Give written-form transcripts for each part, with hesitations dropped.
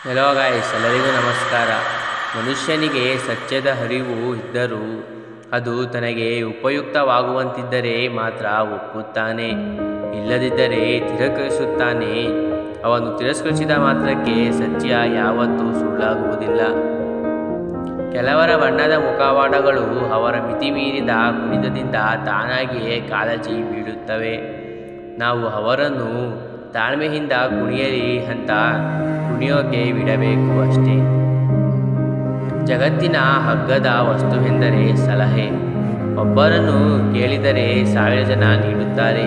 Hello guys, ಎಲ್ಲರಿಗೂ ನಮಸ್ಕಾರ. ಮನುಷ್ಯನಿಗೆ ಸತ್ಯದ ಅರಿವು ಇದ್ದರೂ ಅದು ತನಗೆ ಉಪಯುಕ್ತವಾಗುವಂತಿದ್ದರೆ ಮಾತ್ರ ಒಪ್ಪುತ್ತಾನೆ, ಇಲ್ಲದಿದ್ದರೆ ತಿರಸ್ಕರಿಸುತ್ತಾನೆ. ಅವನು ತಿರಸ್ಕರಿಸಿದ ಮಾತ್ರಕ್ಕೆ ಸತ್ಯ ಯಾವತ್ತೂ ಸುಳ್ಳಾಗುವುದಿಲ್ಲ. ಕೆಲವರ ಬಣ್ಣದ ಮುಖವಾಡಗಳು ಅವರ ಮಿತಿಮೀರಿದ ಕುಣಿತದಿಂದ ತಾನಾಗಿಯೇ ಕಾಳಜಿ ಬೀಳುತ್ತವೆ. ನಾವು ಅವರನ್ನು ತಾಳ್ಮೆಯಿಂದ ಕುಣಿಯಲಿ ಅಂತ ಕುಣಿಯೋಕೆ ಬಿಡಬೇಕು ಅಷ್ಟೇ. ಜಗತ್ತಿನ ಅಗ್ಗದ ವಸ್ತುವೆಂದರೆ ಸಲಹೆ. ಒಬ್ಬರನ್ನು ಕೇಳಿದರೆ 1000 ಜನ ನೀಡುತ್ತಾರೆ.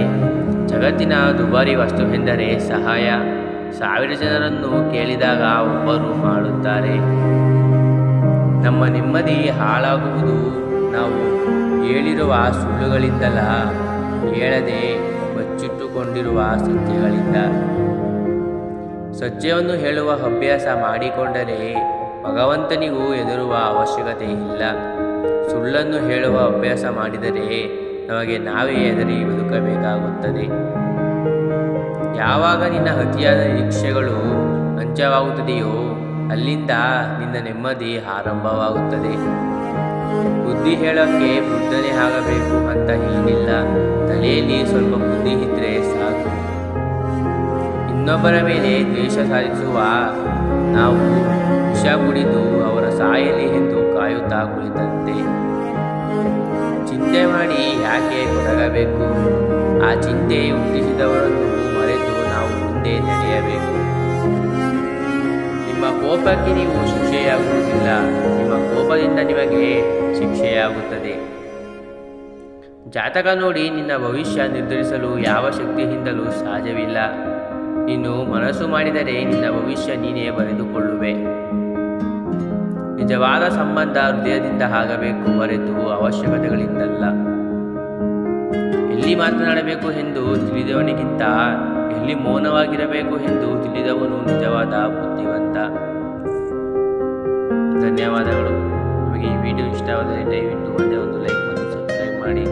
ಜಗತ್ತಿನ ದುಬಾರಿ ವಸ್ತುವೆಂದರೆ ಸಹಾಯ. 1000 ಜನರನ್ನು ಕೇಳಿದಾಗ ಒಬ್ಬರು ಮಾಡುತ್ತಾರೆ. ನಮ್ಮ ನೆಮ್ಮದಿ ಹಾಳಾಗುವುದು ನಾವು ಹೇಳಿರುವ ಸುಳ್ಳುಗಳಿಂದಲ್ಲ, ಹೇಳದೆ ಬಚ್ಚಿಟ್ಟುಕೊಂಡಿರುವ ಸತ್ಯಗಳಿಂದ. ಸತ್ಯವನ್ನು ಹೇಳುವ ಅಭ್ಯಾಸ ಮಾಡಿಕೊಂಡರೆ ಭಗವಂತನಿಗೂ ಹೆದರುವ ಅವಶ್ಯಕತೆ ಇಲ್ಲ. ಸುಳ್ಳನ್ನು ಹೇಳುವ ಅಭ್ಯಾಸ ಮಾಡಿದರೆ ನಮಗೆ ನಾವೇ ಹೆದರಿ ಬದುಕಬೇಕಾಗುತ್ತದೆ. ಯಾವಾಗ ನಿನ್ನ ಅತಿಯಾದ ನಿರೀಕ್ಷೆಗಳು ಅಂತ್ಯವಾಗುತ್ತದೆಯೋ ಅಲ್ಲಿಂದ ನಿನ್ನ ನೆಮ್ಮದಿ ಆರಂಭವಾಗುತ್ತದೆ. ಬುದ್ಧಿ ಹೇಳೋಕ್ಕೆ ಬುದ್ಧನೇ ಆಗಬೇಕು ಅಂತ ಏನಿಲ್ಲ, ತಲೆಯಲ್ಲಿ ಸ್ವಲ್ಪ ಬುದ್ಧಿ ಇದ್ದರೆ ಸಾಕು. ಇನ್ನೊಬ್ಬರ ಮೇಲೆ ದ್ವೇಷ ಸಾಧಿಸುವ ನಾವು ವಿಷ ಕುಡಿದು ಅವರ ಸಾಯಲಿ ಎಂದು ಕಾಯುತ್ತಾ ಕುಳಿತಂತೆ. ಚಿಂತೆ ಮಾಡಿ ಯಾಕೆ ಕೊರಗಬೇಕು? ಆ ಚಿಂತೆ ಹುಟ್ಟಿಸಿದವರನ್ನು ಮರೆತು ನಾವು ಮುಂದೆ ನಡೆಯಬೇಕು. ನಿಮ್ಮ ಕೋಪಕ್ಕೆ ನೀವು ಶಿಕ್ಷೆಯಾಗುವುದಿಲ್ಲ, ನಿಮ್ಮ ಕೋಪದಿಂದ ನಿಮಗೆ ಶಿಕ್ಷೆಯಾಗುತ್ತದೆ. ಜಾತಕ ನೋಡಿ ನಿನ್ನ ಭವಿಷ್ಯ ನಿರ್ಧರಿಸಲು ಯಾವ ಶಕ್ತಿಯಿಂದಲೂ ಸಾಧ್ಯವಿಲ್ಲ. ನೀನು ಮನಸ್ಸು ಮಾಡಿದರೆ ನಿನ್ನ ಭವಿಷ್ಯ ನೀನೇ ಬರೆದುಕೊಳ್ಳುವೆ. ನಿಜವಾದ ಸಂಬಂಧ ಹೃದಯದಿಂದ ಆಗಬೇಕು, ಹೊರತು ಅವಶ್ಯಕತೆಗಳಿಂದಲ್ಲ. ಎಲ್ಲಿ ಮಾತನಾಡಬೇಕು ಎಂದು ತಿಳಿದವನಿಗಿಂತ ಎಲ್ಲಿ ಮೌನವಾಗಿರಬೇಕು ಎಂದು ತಿಳಿದವನು ನಿಜವಾದ ಬುದ್ಧಿವಂತ. ಧನ್ಯವಾದಗಳು. ನಿಮಗೆ ಈ ವಿಡಿಯೋ ಇಷ್ಟವಾದರೆ ದಯವಿಟ್ಟು ಒಂದೇ ಒಂದು ಲೈಕ್ ಮತ್ತು ಸಬ್ಸ್ಕ್ರೈಬ್ ಮಾಡಿ.